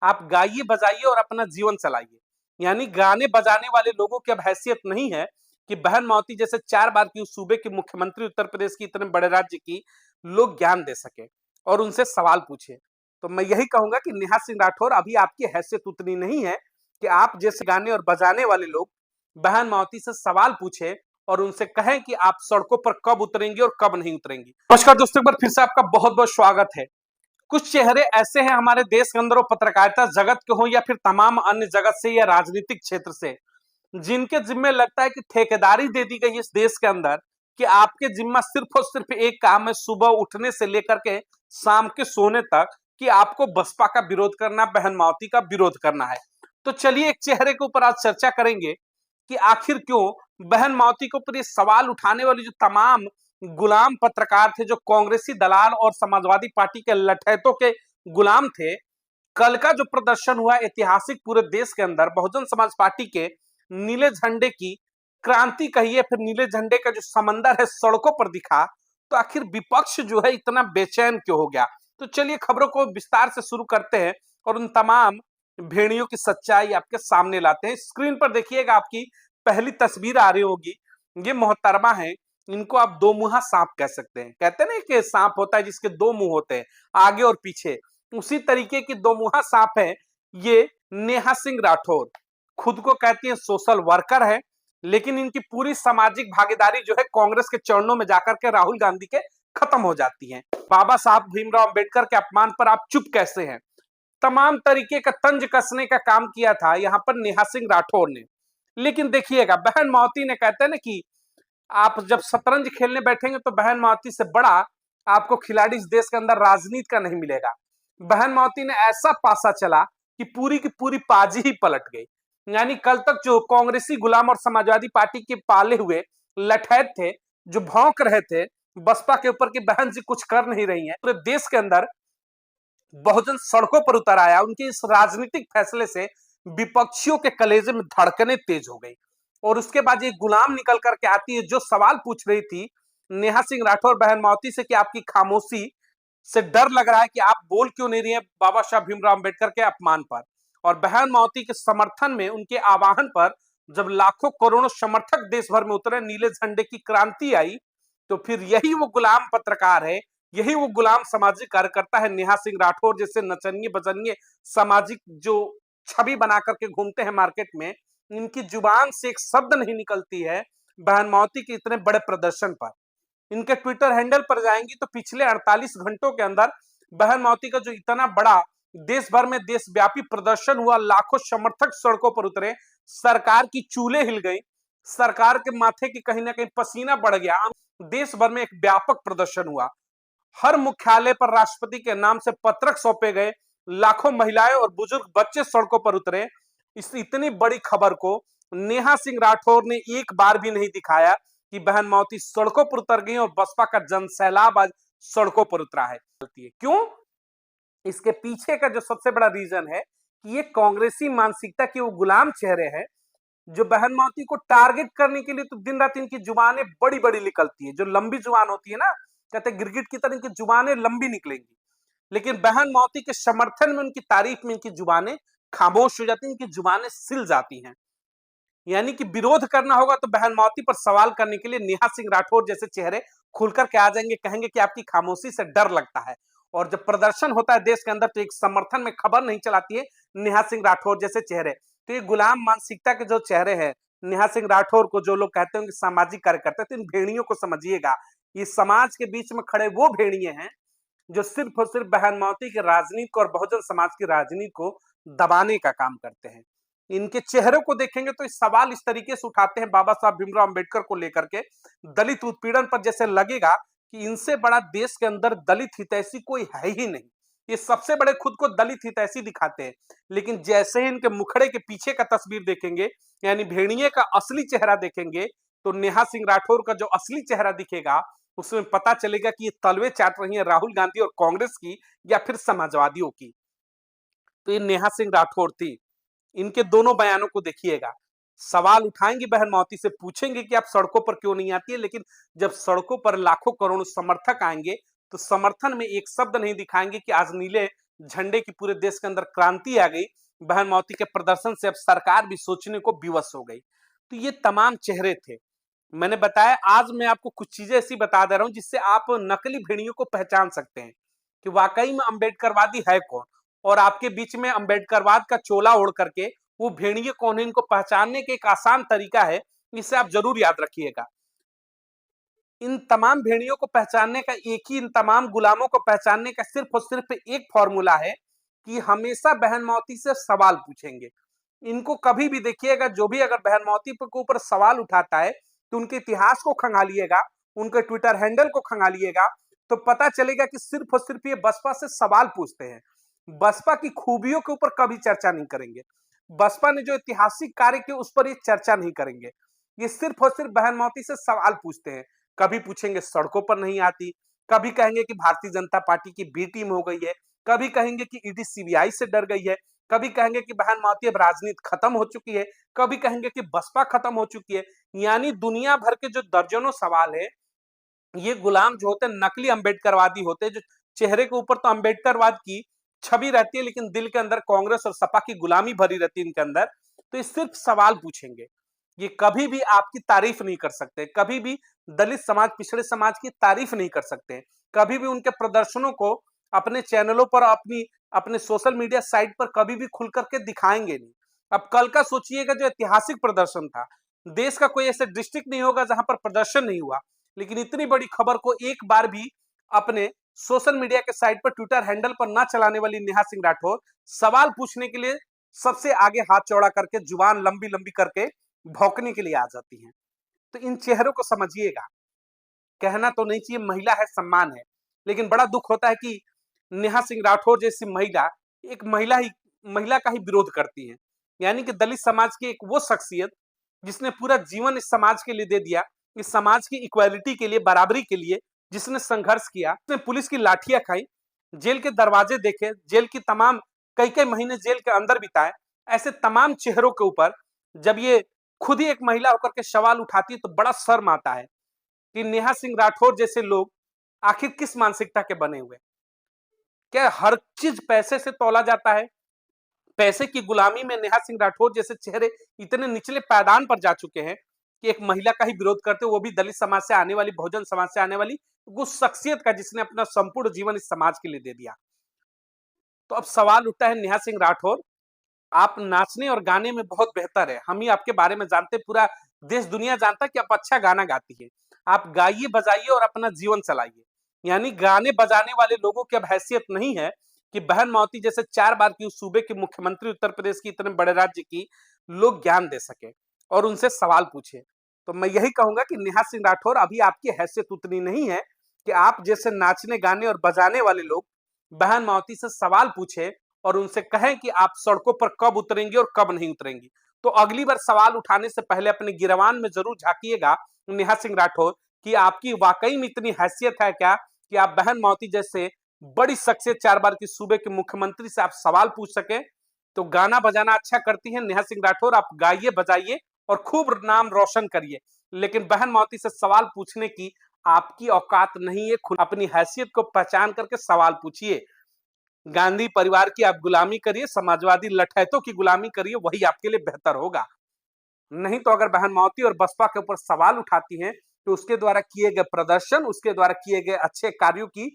आप गाइए बजाइए और अपना जीवन चलाइए। यानी गाने बजाने वाले लोगों की अब हैसियत नहीं है कि बहन मावती जैसे 4 बार की उस सूबे के मुख्यमंत्री उत्तर प्रदेश की इतने बड़े राज्य की लोग ज्ञान दे सके और उनसे सवाल पूछे। तो मैं यही कहूंगा कि नेहा सिंह राठौर अभी आपकी हैसियत उतनी नहीं है कि आप जैसे गाने और बजाने वाले लोग बहन मावती से सवाल पूछे और उनसे कहें कि आप सड़कों पर कब उतरेंगे और कब नहीं उतरेंगे। नमस्कार दोस्तों, एक बार फिर से आपका बहुत बहुत स्वागत है। कुछ चेहरे ऐसे हैं हमारे देश के अंदर, वो पत्रकारिता जगत के हो या फिर तमाम अन्य जगत से या राजनीतिक क्षेत्र से, जिनके जिम्मे लगता है कि ठेकेदारी दे दी गई है इस देश के अंदर कि आपके जिम्मा सिर्फ और सिर्फ एक काम है, सुबह उठने से लेकर के शाम के सोने तक, कि आपको बसपा का विरोध करना, बहन मावती का विरोध करना है। तो चलिए एक चेहरे के ऊपर आज चर्चा करेंगे कि आखिर क्यों बहन मावती के ऊपर ये सवाल उठाने वाले जो तमाम गुलाम पत्रकार थे, जो कांग्रेसी दलाल और समाजवादी पार्टी के लठैतों के गुलाम थे, कल का जो प्रदर्शन हुआ ऐतिहासिक पूरे देश के अंदर, बहुजन समाज पार्टी के नीले झंडे की क्रांति कहिए, फिर नीले झंडे का जो समंदर है सड़कों पर दिखा, तो आखिर विपक्ष जो है इतना बेचैन क्यों हो गया। तो चलिए खबरों को विस्तार से शुरू करते हैं और उन तमाम भेड़ियों की सच्चाई आपके सामने लाते हैं। स्क्रीन पर देखिएगा, आपकी पहली तस्वीर आ रही होगी। ये मोहतरमा है, इनको आप दो मुहा सांप कह सकते हैं। कहते हैं ना कि सांप होता है जिसके दो मुंह होते हैं, आगे और पीछे, उसी तरीके की दो मुहा सांप है ये नेहा सिंह राठौर। खुद को कहती है सोशल वर्कर है, लेकिन इनकी पूरी सामाजिक भागीदारी जो है कांग्रेस के चरणों में जाकर के राहुल गांधी के खत्म हो जाती है। बाबा साहब भीमराव अंबेडकर के अपमान पर आप चुप कैसे हैं, तमाम तरीके का तंज कसने का काम किया था यहाँ पर नेहा सिंह राठौर ने। लेकिन देखिएगा, बहन मावती ने, कहते हैं ना कि आप जब शतरंज खेलने बैठेंगे तो बहन मावती से बड़ा आपको खिलाड़ी इस देश के अंदर राजनीति का नहीं मिलेगा। बहन मावती ने ऐसा पासा चला कि पूरी की पूरी पाजी ही पलट गई। यानी कल तक जो कांग्रेसी गुलाम और समाजवादी पार्टी के पाले हुए लठैत थे, जो भौंक रहे थे बसपा के ऊपर कि बहन जी कुछ कर नहीं रही है, पूरे देश के अंदर बहुजन सड़कों पर उतर आया। उनके इस राजनीतिक फैसले से विपक्षियों के कलेजे में धड़कनें तेज हो गई। और उसके बाद ये गुलाम निकल करके आती है जो सवाल पूछ रही थी नेहा सिंह राठौर बहन मावती से कि आपकी खामोशी से डर लग रहा है कि आप बोल क्यों नहीं रही है बाबा साहब भीमराव अंबेडकर के अपमान पर। और बहन मावती के समर्थन में, उनके आह्वान पर जब लाखों करोड़ों समर्थक देश भर में उतरे, नीले झंडे की क्रांति आई, तो फिर यही वो गुलाम पत्रकार है, यही वो गुलाम सामाजिक कार्यकर्ता है नेहा सिंह राठौर जैसे नचनिए बचनिए सामाजिक जो छवि बना करके घूमते हैं मार्केट में, इनकी जुबान से एक शब्द नहीं निकलती है बहन मावती के इतने बड़े प्रदर्शन पर। इनके ट्विटर हैंडल पर जाएंगी तो पिछले 48 घंटों के अंदर बहन मावती का जो इतना बड़ा देश भर में देशव्यापी प्रदर्शन हुआ, लाखों समर्थक सड़कों पर उतरे, सरकार की चूल्हे हिल गई, सरकार के माथे की कहीं ना कहीं पसीना बढ़ गया, देश भर में एक व्यापक प्रदर्शन हुआ। हर मुख्यालय पर राष्ट्रपति के नाम से पत्रक सौंपे गए, लाखों महिलाएं और बुजुर्ग बच्चे सड़कों पर उतरे। इस इतनी बड़ी खबर को नेहा सिंह राठौर ने एक बार भी नहीं दिखाया कि बहन मावती सड़कों पर उतर गई और बसपा का जनसैलाब आज सड़कों पर उतरा है। क्यों? इसके पीछे का जो सबसे बड़ा रीजन है कि ये कांग्रेसी मानसिकता के वो गुलाम चेहरे हैं जो बहन मावती को टारगेट करने के लिए तो दिन रात इनकी जुबानें बड़ी बड़ी निकलती है। जो लंबी जुबान होती है ना, कहते हैं गिरगिट की तरह इनकी जुबानें लंबी निकलेंगी, लेकिन बहन मावती के समर्थन में, उनकी तारीफ में इनकी जुबानें खामोश हो जाती हैं, इनकी जुबानें सिल जाती हैं। यानी कि विरोध करना होगा तो बहन मावती पर सवाल करने के लिए नेहा सिंह राठौर जैसे चेहरे खुलकर के आ जाएंगे, कहेंगे कि आपकी खामोशी से डर लगता है। और जब प्रदर्शन होता है देश के अंदर तो एक समर्थन में खबर नहीं चलाती है नेहा सिंह राठौर जैसे चेहरे। तो ये गुलाम मानसिकता के जो चेहरे हैं, नेहा सिंह राठौर को जो लोग कहते हैं कि सामाजिक कार्यकर्ता, तो इन भेड़ियों को समझिएगा, ये समाज के बीच में खड़े वो भेड़िए हैं जो सिर्फ और सिर्फ बहन मावती की राजनीति को और बहुजन समाज की राजनीति को दबाने का काम करते हैं। इनके चेहरे को देखेंगे तो इस सवाल इस तरीके से उठाते हैं बाबा साहब भीमराव अंबेडकर को लेकर के, दलित उत्पीड़न पर, जैसे लगेगा कि इनसे बड़ा देश के अंदर दलित हितैषी कोई है ही नहीं। ये सबसे बड़े खुद को दलित हितैषी दिखाते हैं, लेकिन जैसे ही इनके मुखड़े के पीछे का तस्वीर देखेंगे, यानी भेड़िए का असली चेहरा देखेंगे, तो नेहा सिंह राठौर का जो असली चेहरा दिखेगा उसमें पता चलेगा कि ये तलवे चाट रही है राहुल गांधी और कांग्रेस की या फिर समाजवादियों की। तो ये नेहा सिंह राठौर थी। इनके दोनों बयानों को देखिएगा, सवाल उठाएंगे बहन मावती से, पूछेंगे कि आप सड़कों पर क्यों नहीं आती है, लेकिन जब सड़कों पर लाखों करोड़ों समर्थक आएंगे तो समर्थन में एक शब्द नहीं दिखाएंगे कि आज नीले झंडे की पूरे देश के अंदर क्रांति आ गई। बहन माओती के प्रदर्शन से अब सरकार भी सोचने को विवश हो गई। तो ये तमाम चेहरे थे। मैंने बताया, आज मैं आपको कुछ चीजें ऐसी बता दे रहा हूं जिससे आप नकली भेड़ियों को पहचान सकते हैं कि वाकई में अम्बेडकरवादी है कौन, और आपके बीच में अम्बेडकरवाद का चोला ओढ़ करके वो भेड़िए कौन है, इनको पहचानने का एक आसान तरीका है, इसे आप जरूर याद रखिएगा। इन तमाम भेड़ियों को पहचानने का एक ही, इन तमाम गुलामों को पहचानने का सिर्फ और सिर्फ एक फॉर्मूला है कि हमेशा बहन माओती से सवाल पूछेंगे। इनको कभी भी देखिएगा, जो भी अगर बहन माओती के ऊपर सवाल उठाता है तो उनके इतिहास को खंगालिएगा, उनके ट्विटर हैंडल को खंगालिएगा, तो पता चलेगा कि सिर्फ और सिर्फ ये बसपा से सवाल पूछते हैं। बसपा की खूबियों के ऊपर कभी चर्चा नहीं करेंगे। बसपा ने जो ऐतिहासिक कार्य किए उस पर ये चर्चा नहीं करेंगे। ये सिर्फ और सिर्फ बहन माओती से सवाल पूछते हैं। कभी पूछेंगे सड़कों पर नहीं आती, कभी कहेंगे कि भारतीय जनता पार्टी की बी टीम हो गई है, कभी कहेंगे कि ईडी सीबीआई से डर गई है, कभी कहेंगे कि बहन माओती अब राजनीति खत्म हो चुकी है, कभी कहेंगे कि बसपा खत्म हो चुकी है। यानी दुनिया भर के जो दर्जनों सवाल है, ये गुलाम जो होते हैं नकली अम्बेडकरवादी होते हैं, जो चेहरे के ऊपर तो अम्बेडकरवाद की छवि रहती है लेकिन दिल के अंदर कांग्रेस और सपा की गुलामी भरी रहती है इनके अंदर। तो ये सिर्फ सवाल पूछेंगे। ये कभी भी आपकी तारीफ नहीं कर सकते, कभी भी दलित समाज, पिछड़े समाज की तारीफ नहीं कर सकते, कभी भी उनके प्रदर्शनों को अपने चैनलों पर, अपने सोशल मीडिया साइट पर कभी भी खुल करके दिखाएंगे नहीं। अब कल का सोचिएगा, जो ऐतिहासिक प्रदर्शन था, देश का कोई ऐसा डिस्ट्रिक्ट नहीं होगा जहां पर प्रदर्शन नहीं हुआ, लेकिन इतनी बड़ी खबर को एक बार भी अपने सोशल मीडिया के साइट पर, ट्विटर हैंडल पर ना चलाने वाली नेहा सिंह राठौर सवाल पूछने के लिए सबसे आगे हाथ चौड़ा करके, जुबान लंबी लंबी करके भौंकने के लिए आ जाती हैं। तो इन चेहरों को समझिएगा। कहना तो नहीं चाहिए महिला है, सम्मान है, लेकिन बड़ा दुख होता है कि नेहा सिंह राठौर जैसी महिला एक महिला का ही विरोध करती है। यानी कि दलित समाज की एक वो शख्सियत जिसने पूरा जीवन इस समाज के लिए दे दिया, इस समाज की इक्वालिटी के लिए, बराबरी के लिए जिसने संघर्ष किया, उसने पुलिस की लाठियां खाई, जेल के दरवाजे देखे, जेल की तमाम कई कई महीने जेल के अंदर बिताए। ऐसे तमाम चेहरों के ऊपर जब ये खुद ही एक महिला होकर के सवाल उठाती है तो बड़ा शर्म आता है कि नेहा सिंह राठौर जैसे लोग आखिर किस मानसिकता के बने हुए। क्या हर चीज पैसे से तौला जाता है? पैसे की गुलामी में नेहा सिंह राठौर जैसे चेहरे इतने निचले पायदान पर जा चुके हैं कि एक महिला का ही विरोध करते, वो भी दलित समाज से आने वाली, बहुजन समाज से आने वाली उस शख्सियत का जिसने अपना संपूर्ण जीवन इस समाज के लिए दे दिया। तो अब सवाल उठता है, नेहा सिंह राठौर, आप नाचने और गाने में बहुत बेहतर है, हम ही आपके बारे में जानते, पूरा देश दुनिया जानता है कि आप अच्छा गाना गाती है। आप गाइए, बजाइए और अपना जीवन चलाइए। यानी गाने बजाने वाले लोगों की अब हैसियत नहीं है कि बहन माओती जैसे 4 बार की उस सूबे के मुख्यमंत्री, उत्तर प्रदेश की, इतने बड़े राज्य की लोग ज्ञान दे सके और उनसे सवाल पूछे। तो मैं यही कहूंगा कि नेहा सिंह राठौर, अभी आपकी हैसियत उतनी नहीं है कि आप जैसे नाचने, गाने और बजाने वाले लोग बहन माओती से सवाल पूछे और उनसे कहें कि आप सड़कों पर कब उतरेंगी और कब नहीं उतरेंगी। तो अगली बार सवाल उठाने से पहले अपने गिरवान में जरूर झांकिएगा नेहा सिंह राठौर कि आपकी वाकई में इतनी हैसियत है क्या कि आप बहन माओती जैसे बड़ी शख्सियत, 4 बार की सूबे के मुख्यमंत्री से आप सवाल पूछ सके। तो गाना बजाना अच्छा करती हैं नेहा सिंह राठौर, आप गाइए, बजाइए और खूब नाम रोशन करिए, लेकिन बहन माओती से सवाल पूछने की आपकी औकात नहीं है। खुद अपनी हैसियत को पहचान करके सवाल पूछिए। गांधी परिवार की आप गुलामी करिए, समाजवादी लठैतों की गुलामी करिए, वही आपके लिए बेहतर होगा। नहीं तो अगर बहन माओती और बसपा के ऊपर सवाल उठाती हैं तो उसके द्वारा किए गए प्रदर्शन, उसके द्वारा किए गए अच्छे कार्यों की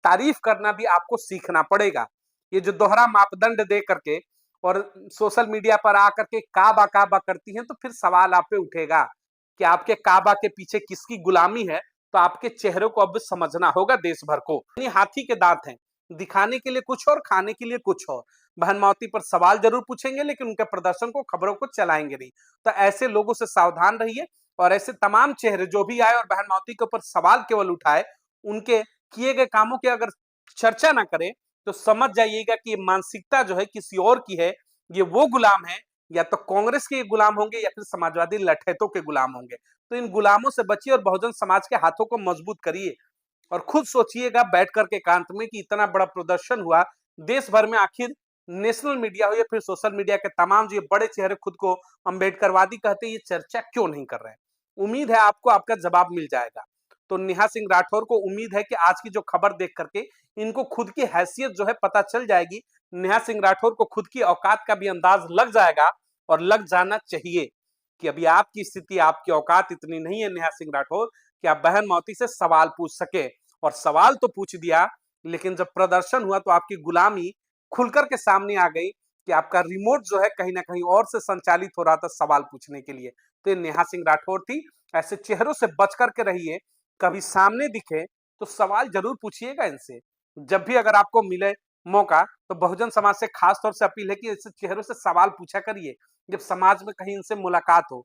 तारीफ करना भी आपको सीखना पड़ेगा। ये जो दोहरा मापदंड दे करके और सोशल मीडिया पर आकर के काबा काबा करती हैं, तो फिर सवाल आप पे उठेगा कि आपके काबा के पीछे किसकी गुलामी है। तो आपके चेहरे को अब समझना होगा देश भर को। हाथी के दांत हैं, दिखाने के लिए कुछ और, खाने के लिए कुछ और। बहन माओती पर सवाल जरूर पूछेंगे लेकिन उनके प्रदर्शन को, खबरों को चलाएंगे नहीं। तो ऐसे लोगों से सावधान रहिए और ऐसे तमाम चेहरे जो भी आए और बहन माओती के ऊपर सवाल केवल उठाए, उनके किए गए कामों की अगर चर्चा ना करें तो समझ जाइएगा कि ये मानसिकता जो है किसी और की है। ये वो गुलाम है, या तो कांग्रेस के गुलाम होंगे या फिर समाजवादी लठैतों के गुलाम होंगे। तो इन गुलामों से बचिए और बहुजन समाज के हाथों को मजबूत करिए। और खुद सोचिएगा बैठ करके एकांत में कि इतना बड़ा प्रदर्शन हुआ देश भर में, आखिर नेशनल मीडिया हो या फिर सोशल मीडिया के तमाम जो ये बड़े चेहरे खुद को अम्बेडकरवादी कहते हैं, ये चर्चा क्यों नहीं कर रहे हैं? उम्मीद है आपको आपका जवाब मिल जाएगा। तो नेहा सिंह राठौर को उम्मीद है कि आज की जो खबर देख करके इनको खुद की हैसियत जो है पता चल जाएगी। नेहा सिंह राठौर को खुद की औकात का भी अंदाज लग जाएगा और लग जाना चाहिए कि अभी आपकी स्थिति, आपकी औकात इतनी नहीं है नेहा सिंह राठौर कि आप बहन मौती से सवाल पूछ सके। और सवाल तो पूछ दिया, लेकिन जब प्रदर्शन हुआ तो आपकी गुलामी खुलकर के सामने आ गई कि आपका रिमोट जो है कहीं ना कहीं और से संचालित हो रहा था सवाल पूछने के लिए। तो ये नेहा सिंह राठौर थी। ऐसे चेहरों से बच करके रहिए, कभी सामने दिखे तो सवाल जरूर पूछिएगा इनसे। जब भी अगर आपको मिले मौका तो बहुजन समाज से खास तौर से अपील है कि ऐसे चेहरों से सवाल पूछा करिए जब समाज में कहीं इनसे मुलाकात हो,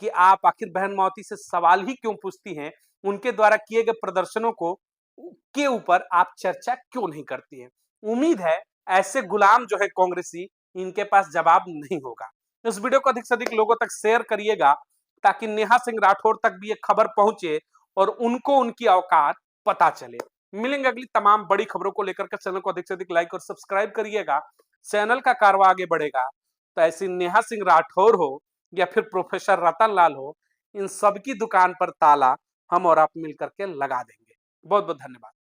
कि आप आखिर बहन माओती से सवाल ही क्यों पूछती हैं, उनके द्वारा किए गए प्रदर्शनों को के ऊपर आप चर्चा क्यों नहीं करती हैं। उम्मीद है ऐसे गुलाम जो है कांग्रेसी, इनके पास जवाब नहीं होगा। इस वीडियो को अधिक से अधिक लोगों तक शेयर करिएगा ताकि नेहा सिंह राठौर तक भी ये खबर पहुंचे और उनको उनकी औकात पता चले। मिलेंगे अगली तमाम बड़ी खबरों को लेकर के। चैनल को अधिक से अधिक लाइक और सब्सक्राइब करिएगा। चैनल का कारवा आगे बढ़ेगा तो ऐसी नेहा सिंह राठौर हो या फिर प्रोफेसर रतन लाल हो, इन सबकी दुकान पर ताला हम और आप मिलकर के लगा देंगे। बहुत बहुत धन्यवाद।